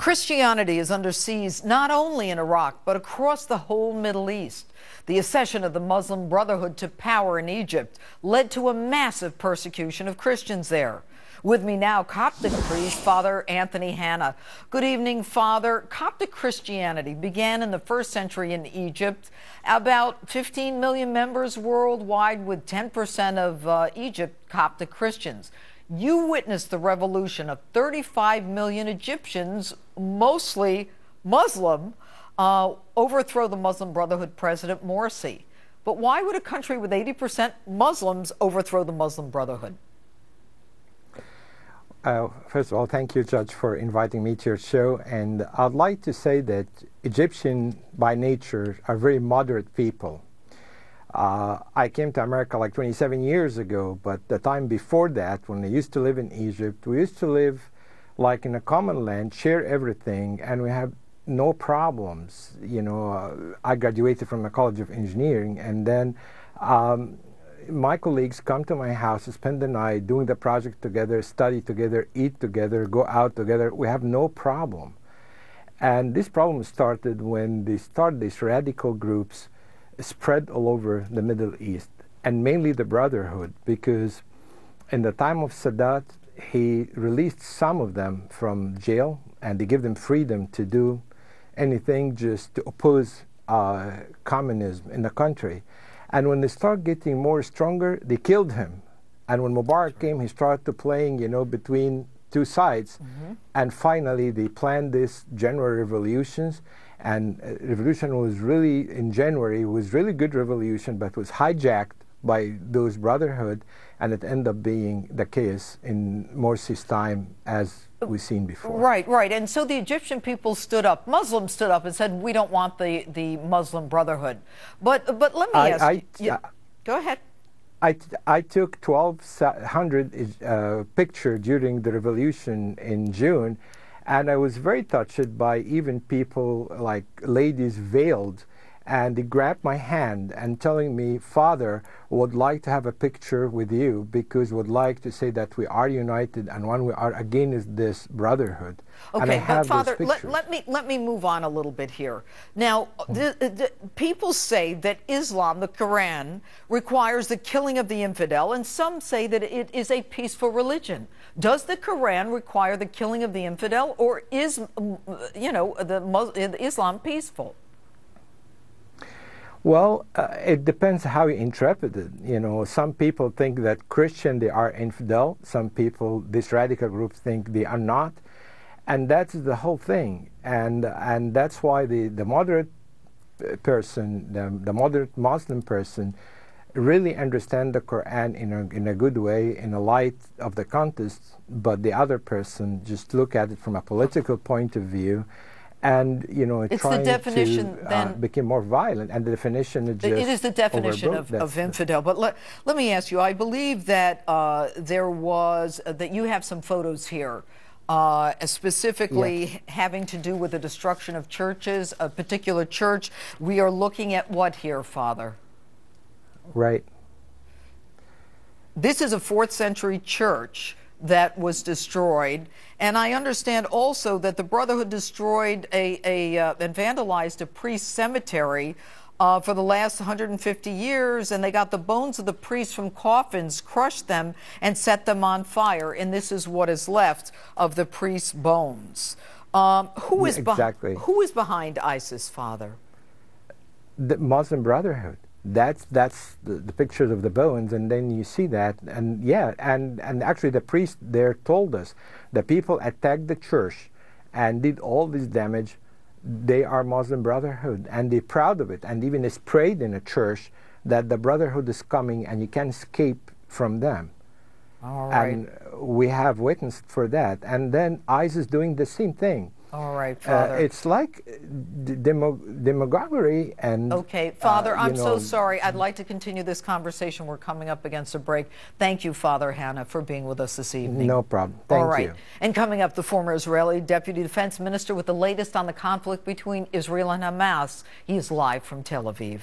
Christianity is under siege not only in Iraq, but across the whole Middle East. The accession of the Muslim Brotherhood to power in Egypt led to a massive persecution of Christians there. With me now, Coptic priest Father Anthony Hanna. Good evening, Father. Coptic Christianity began in the 1st century in Egypt. About 15 million members worldwide, with 10% of Egypt Coptic Christians. You witnessed the revolution of 35 million Egyptians, mostly Muslim, overthrow the Muslim Brotherhood President Morsi. But why would a country with 80% Muslims overthrow the Muslim Brotherhood? First of all, thank you, Judge, for inviting me to your show. And I'd like to say that Egyptians, by nature, are very moderate people. I came to America like 27 years ago, but the time before that, when I used to live in Egypt, we used to live like in a common land, share everything, and we have no problems. You know, I graduated from the College of Engineering, and then my colleagues come to my house to spend the night doing the project together, study together, eat together, go out together. We have no problem. And this problem started when these radical groups spread all over the Middle East, and mainly the Brotherhood, because in the time of Sadat, he released some of them from jail, and they give them freedom to do anything just to oppose communism in the country. And when they start getting more stronger, they killed him. And when Mubarak came, he started playing, you know, between two sides. And finally, they planned this general revolutions. And revolution was really, in January, was really good revolution, but was hijacked by those Brotherhood, and it ended up being the case in Morsi's time, as we've seen before. Right, right. And so the Egyptian people stood up, Muslims stood up and said, we don't want the Muslim Brotherhood. But let me ask you. Go ahead. I took 1,200 pictures during the revolution in June, and I was very touched by even people like ladies veiled, and they grabbed my hand and telling me, Father, would like to have a picture with you because would like to say that we are united and one we are against this brotherhood. Okay, but Father, let me move on a little bit here. Now, people say that Islam, the Quran, requires the killing of the infidel, and some say that it is a peaceful religion. Does the Quran require the killing of the infidel, or is, you know, Islam peaceful? Well, it depends how you interpret it. You know, some people think that Christian, they are infidel. Some people, this radical group, think they are not. And that's the whole thing. And that's why the moderate person, the moderate Muslim person, really understand the Quran in a good way, in the light of the context, but the other person just look at it from a political point of view, and, you know, it's trying to become more violent, and the definition is just it is the definition of infidel. But let me ask you, I believe that that you have some photos here, specifically having to do with the destruction of churches, a particular church. We are looking at what here, Father? Right. This is a 4th century church that was destroyed, and I understand also that the Brotherhood destroyed and vandalized a priest cemetery for the last 150 years, and they got the bones of the priests from coffins, crushed them, and set them on fire, and this is what is left of the priests' bones. Who is behind ISIS, Father? The Muslim Brotherhood. That's the pictures of the bones, and then you see that, and yeah, and actually the priest there told us the people attacked the church and did all this damage. They are Muslim Brotherhood, and they're proud of it, and even it's prayed in a church that the Brotherhood is coming and you can escape from them. All right. And we have witnessed for that, and then ISIS doing the same thing. All right, Father. It's like demagoguery and... Okay, Father, I'm so sorry. I'd like to continue this conversation. We're coming up against a break. Thank you, Father Hanna, for being with us this evening. No problem. Thank you. All right. And coming up, the former Israeli Deputy Defense Minister with the latest on the conflict between Israel and Hamas. He is live from Tel Aviv.